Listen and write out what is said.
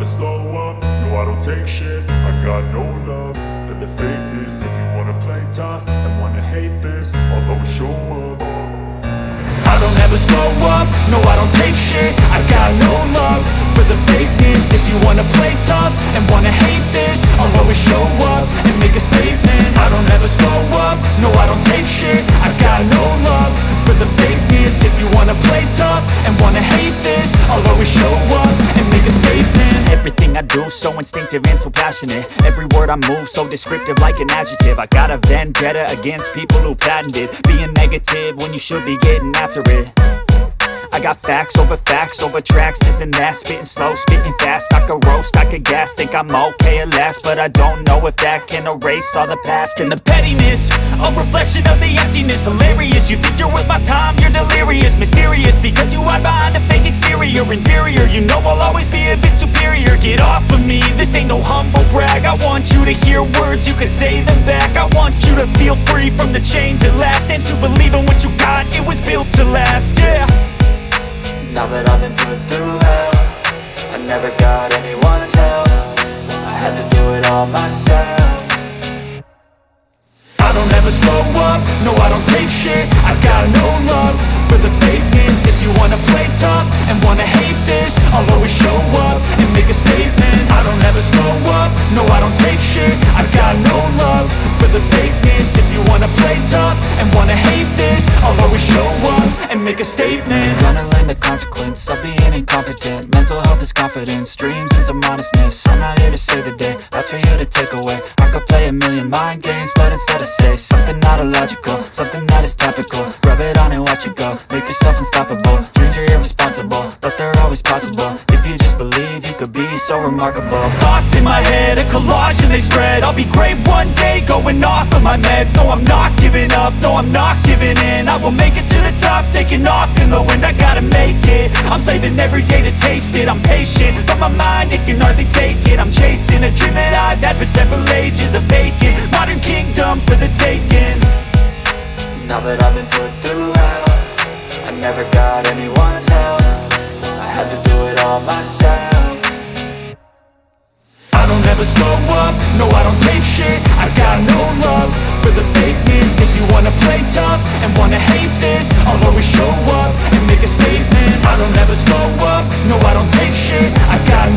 slow up, no I don't take shit. I got no love for the fakeness. If you wanna play tough and wanna hate this, I'll always show up. I don't ever slow up, no I don't take shit. I got no love for the fakeness. If you wanna play tough and wanna hate this, I'll always show up and make a statement. I don't ever slow up, no I don't take shit. I got no love for the fakeness. If you wanna play tough and wanna hate this, I'll always show up and make a statement. Everything I do so instinctive and so passionate. Every word I move so descriptive like an adjective. I got a vendetta against people who patented being negative when you should be getting after it. I got facts over tracks, this and that. Spitting slow, spitting fast, I could roast, I could gas. Think I'm okay at last, but I don't know if that can erase all the past. And the pettiness, a reflection of the emptiness. Hilarious, you think you're worth my time, you're delirious. Mysterious, because you hide behind a fake exterior. Inferior, you know I'll always be a bit superior. Get off of me, this ain't no humble brag. I want you to hear words, you can say them back. I want you to feel free from the chains at last, and to believe in what you got, it was built to last, yeah. Now that I've been put through hell, I never got anyone's help. I had to do it all myself. I don't ever slow up, no I don't take shit. I got no love for the fakeness. If you wanna play tough and wanna hate this, I'll always show up and make a statement. I don't ever slow up, no I don't take shit. I got no love for the fakeness. If you wanna play tough and wanna hate this, I'll always show up and make a statement. Gonna learn the consequence of being incompetent. Mental health is confidence, dreams and some honestness. I'm not here to save the day, that's for you to take away. I could play a million mind games, but instead I say something not illogical, something that is topical. Rub it on and watch it go, make yourself unstoppable. Dreams are irresponsible, but they're always possible. If you just believe, you could be so remarkable. Thoughts in my head, a collage and they spread. I'll be great one day, going off of my meds. No, I'm not giving up, no, I'm not giving in. I will make it to the top, taking off in the wind. I gotta make it, I'm saving every day to taste it. I'm patient, but my mind, it can hardly take it. I'm chasing a dream that I've had for several ages. A vacant, modern kingdom for the taking. Now that I've been put through hell, I never got anyone's help. I had to do it all myself. I don't ever slow up, no I don't take shit. I got no love for the fakeness. If you wanna play tough and wanna hate this, I'll always show up and make a statement. I don't ever slow up, no I don't take shit. I got